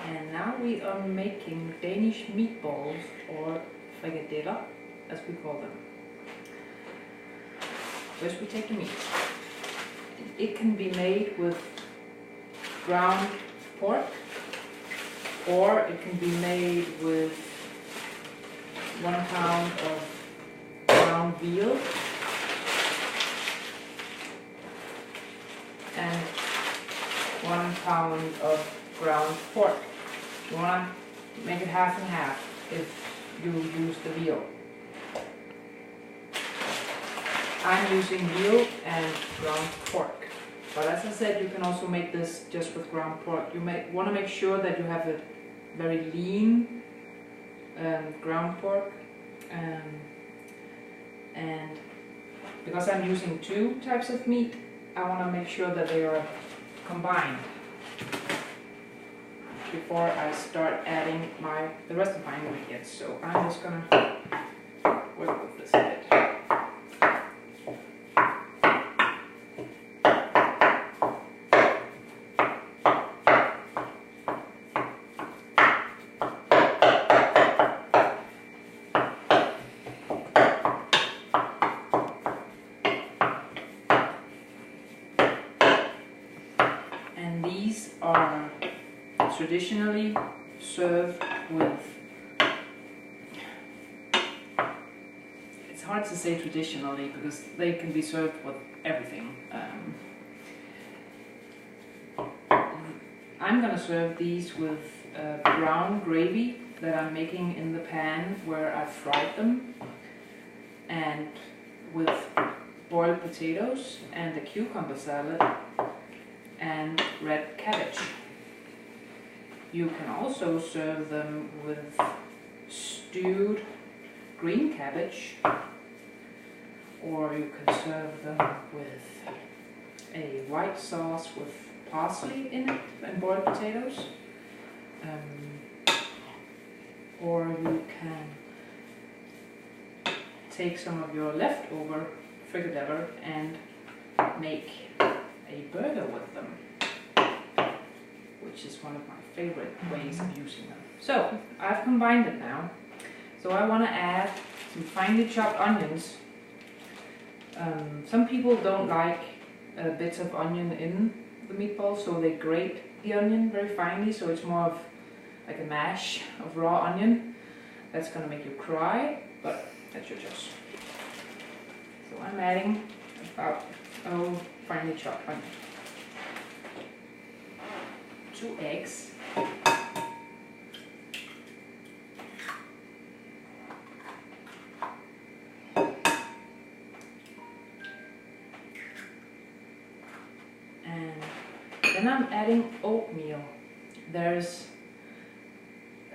And now we are making Danish meatballs, or frikadeller as we call them. First we take the meat. It can be made with ground pork, or it can be made with 1 pound of ground veal and 1 pound of ground pork. You want to make it half and half if you use the veal. I'm using veal and ground pork. But as I said, you can also make this just with ground pork. You want to make sure that you have a very lean ground pork. And because I'm using 2 types of meat, I want to make sure that they are combined before I start adding the rest of my ingredients. So I'm just going to work with this a bit. And these are traditionally served with, it's hard to say traditionally because they can be served with everything. I'm going to serve these with brown gravy that I'm making in the pan where I fried them, and with boiled potatoes and a cucumber salad and red cabbage. You can also serve them with stewed green cabbage, or you can serve them with a white sauce with parsley in it and boiled potatoes. Or you can take some of your leftover frikadeller and make a burger with them, which is one of my favorite ways of using them. So I've combined it now. So I want to add some finely chopped onions. Some people don't like bits of onion in the meatball, so they grate the onion very finely, so it's more of like a mash of raw onion. That's going to make you cry, but that's your choice. So I'm adding about finely chopped onion, 2 eggs, and then I'm adding oatmeal. There's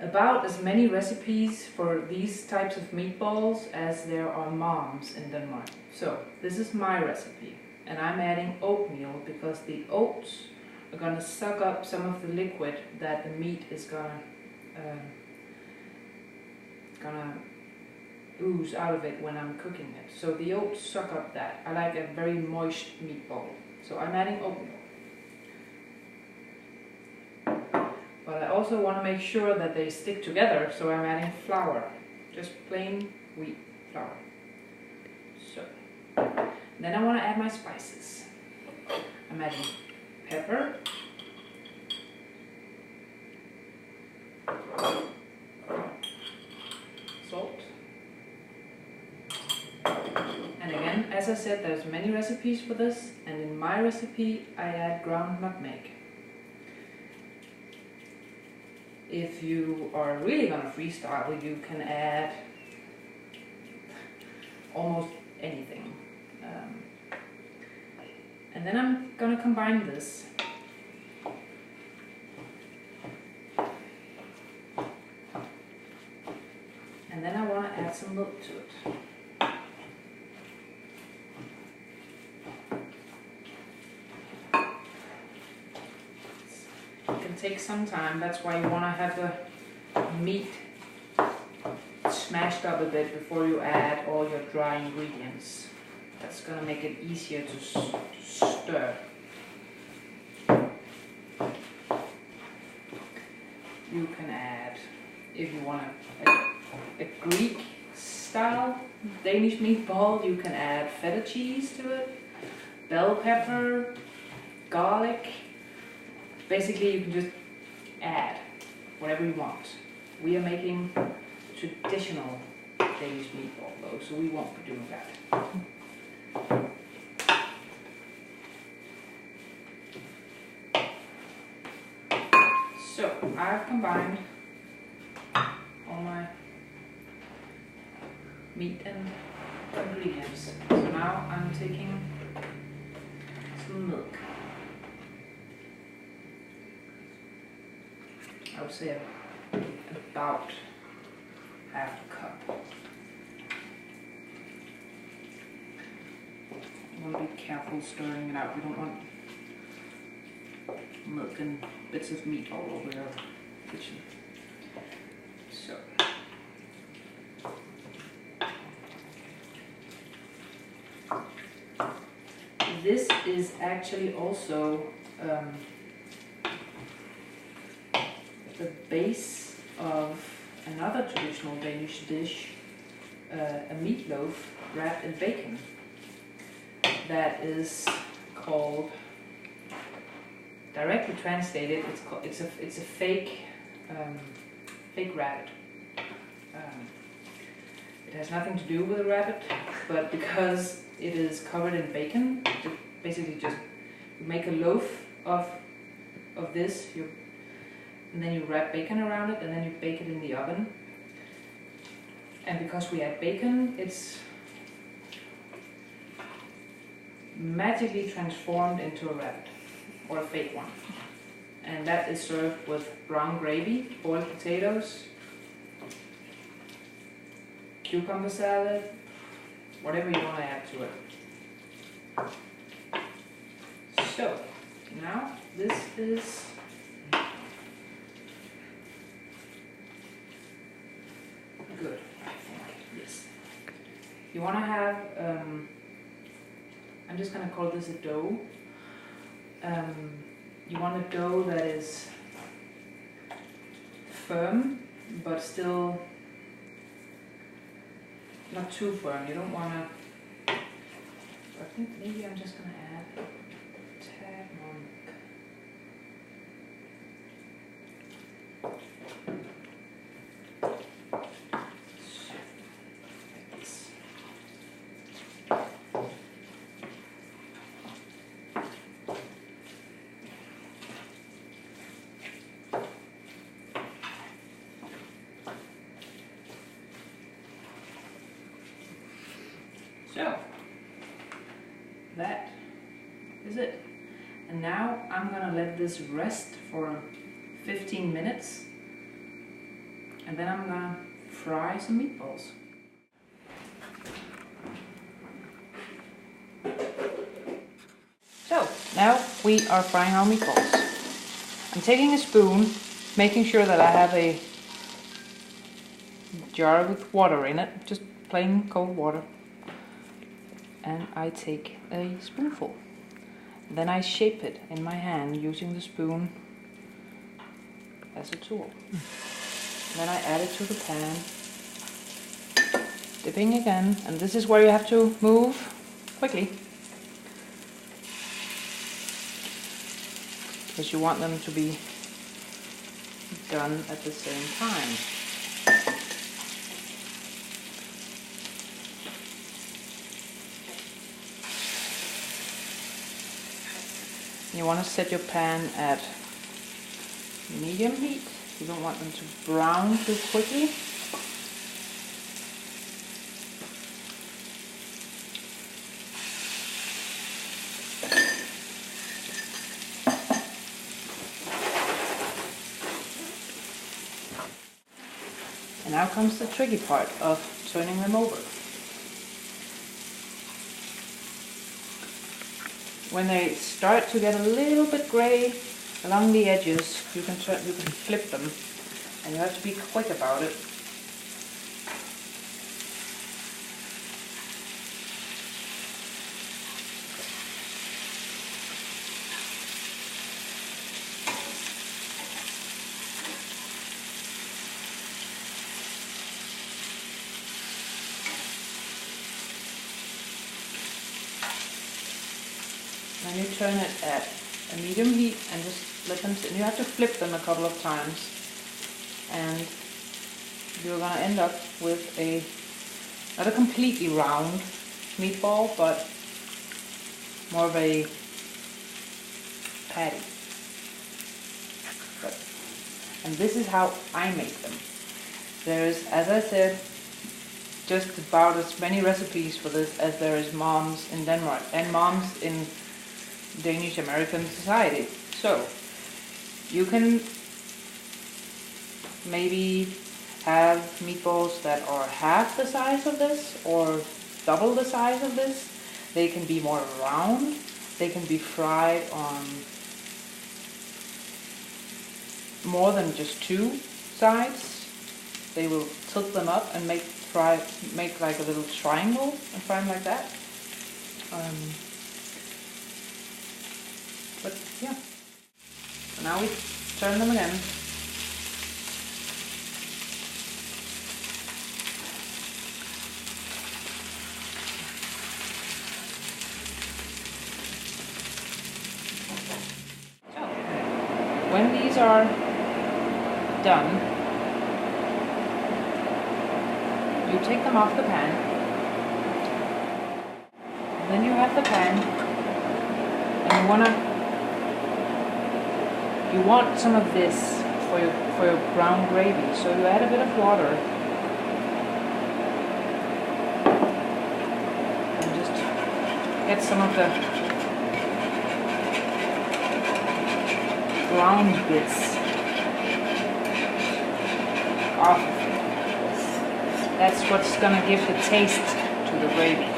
about as many recipes for these types of meatballs as there are moms in Denmark. So this is my recipe, and I'm adding oatmeal because the oats are going to suck up some of the liquid that the meat is gonna ooze out of it when I'm cooking it. So the oats suck up that. I like a very moist meatball, so I'm adding oatmeal. But I also want to make sure that they stick together, so I'm adding flour, just plain wheat flour. So then I want to add my spices. I'm adding pepper, salt, and again, as I said, there's many recipes for this, and in my recipe I add ground nutmeg. If you are really going to freestyle, you can add almost anything. And then I'm going to combine this. And then I want to add some milk to it. It can take some time, that's why you want to have the meat smashed up a bit before you add all your dry ingredients. That's going to make it easier to stir. if you want a Greek style Danish meatball, you can add feta cheese to it, bell pepper, garlic. Basically, you can just add whatever you want. We are making traditional Danish meatball though, so we won't be doing that. So I've combined all my meat and ingredients. So now I'm taking some milk. I would say about half a cup. You want to be careful stirring it out. We don't want milk and bits of meat all over your kitchen. So. This is actually also the base of another traditional Danish dish, a meatloaf wrapped in bacon. That is called, directly translated, it's a fake rabbit. It has nothing to do with a rabbit, but because it is covered in bacon, basically just you make a loaf of this, and then you wrap bacon around it, and then you bake it in the oven. And because we add bacon, it's magically transformed into a rabbit, or a fake one. And that is served with brown gravy, boiled potatoes, cucumber salad, whatever you want to add to it. So, now this is good, I think, yes. You want to have, I'm just going to call this a dough. You want a dough that is firm, but still not too firm. You don't want to, I think maybe I'm just going to add a tad more milk. So, that is it. And now I'm gonna let this rest for 15 minutes, and then I'm gonna fry some meatballs. So, now we are frying our meatballs. I'm taking a spoon, making sure that I have a jar with water in it, just plain cold water. And I take a spoonful. Then I shape it in my hand using the spoon as a tool. Then I add it to the pan, dipping again, and this is where you have to move quickly, because you want them to be done at the same time. You want to set your pan at medium heat. You don't want them to brown too quickly. And now comes the tricky part of turning them over. When they start to get a little bit gray along the edges, you can flip them, and you have to be quick about it. Then you turn it at a medium heat and just let them sit. And you have to flip them a couple of times. And you're gonna end up with not a completely round meatball, but more of a patty. And this is how I make them. There's, as I said, just about as many recipes for this as there is moms in Denmark and moms in Danish American society. So you can maybe have meatballs that are half the size of this or double the size of this. They can be more round. They can be fried on more than just two sides. They will tilt them up and make like a little triangle and fry them like that. But yeah. So now we turn them again. So when these are done, you take them off the pan, and then you have the pan, and you want some of this for your brown gravy, so you add a bit of water and just get some of the brown bits off. That's what's going to give the taste to the gravy.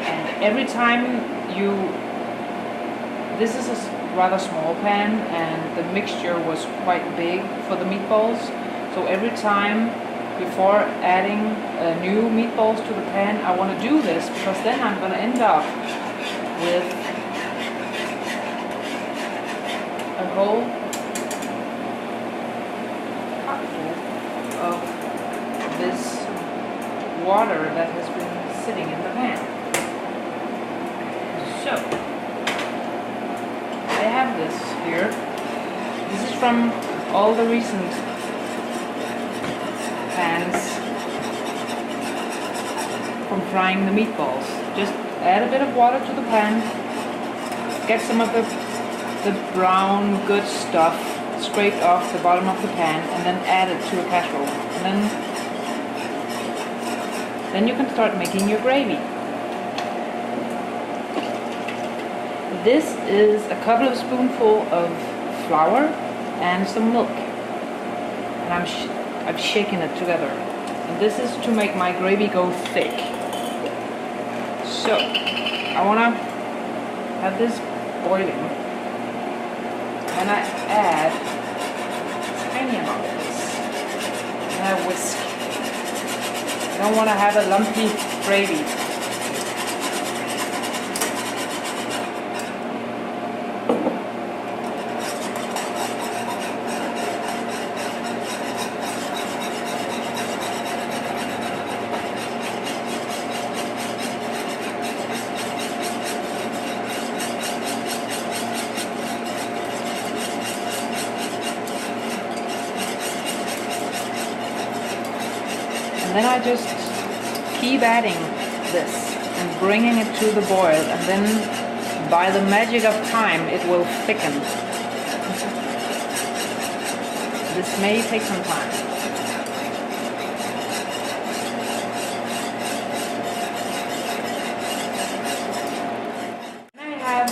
And every time this is a rather small pan and the mixture was quite big for the meatballs. So every time before adding new meatballs to the pan, I want to do this because then I'm going to end up with a whole of this water that has been sitting in the pan. So I have this here. This is from all the recent pans from frying the meatballs. Just add a bit of water to the pan, get some of the brown good stuff scraped off the bottom of the pan, and then add it to a casserole. And then you can start making your gravy. This is a couple of spoonfuls of flour and some milk, and I'm shaking it together. And this is to make my gravy go thick. So I want to have this boiling. And I add a tiny amount of this. And I whisk. I don't want to have a lumpy gravy. And then I just keep adding this and bringing it to the boil, and then by the magic of time it will thicken. This may take some time. I have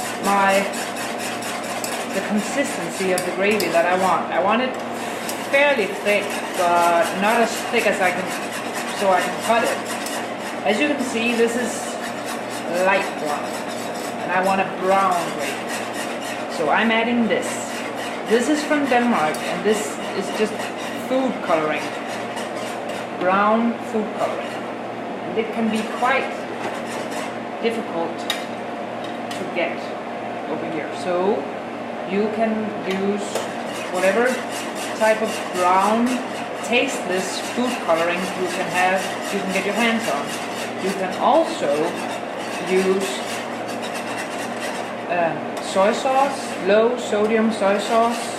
the consistency of the gravy that I want. I want it fairly thick, but not as thick as I can cut it. As you can see, this is light brown, and I want a brown gravy. So I'm adding this. This is from Denmark, and this is just food coloring, brown food coloring. And it can be quite difficult to get over here. So you can use whatever type of brown, tasteless food coloring you can get your hands on. You can also use soy sauce, low sodium soy sauce.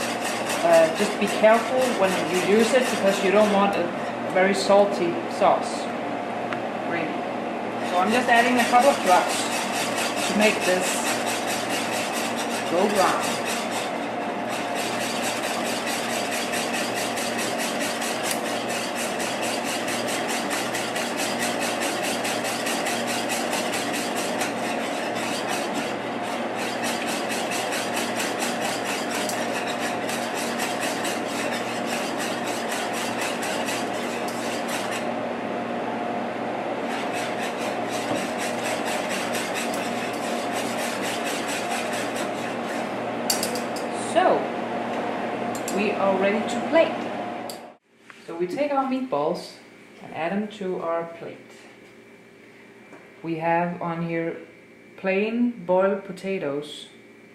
Just be careful when you use it because you don't want a very salty sauce. Gravy. So I'm just adding a couple of drops to make this go brown. So, we are ready to plate. So we take our meatballs and add them to our plate. We have on here plain boiled potatoes,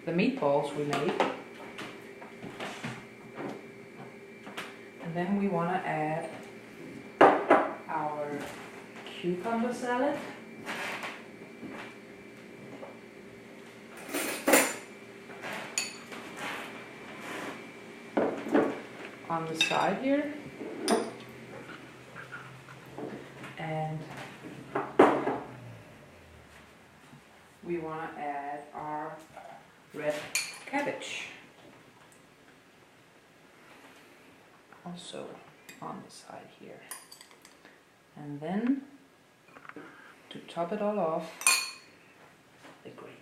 the meatballs we made. And then we want to add our cucumber salad. On the side here, and we want to add our red cabbage also on the side here, and then to top it all off, the gravy.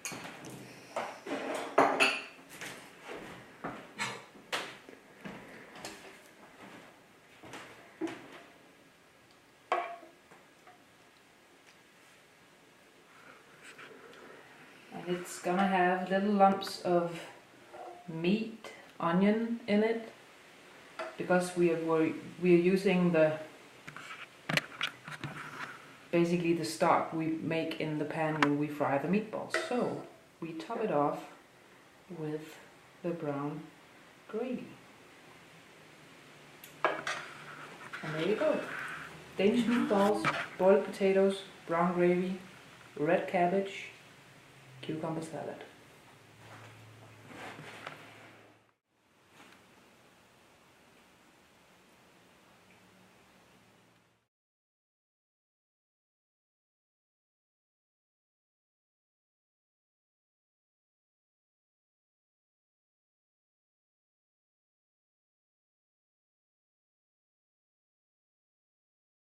It's gonna have little lumps of meat, onion in it, because we are using basically the stock we make in the pan when we fry the meatballs. So we top it off with the brown gravy. And there you go. Danish meatballs, boiled potatoes, brown gravy, red cabbage, cucumber salad.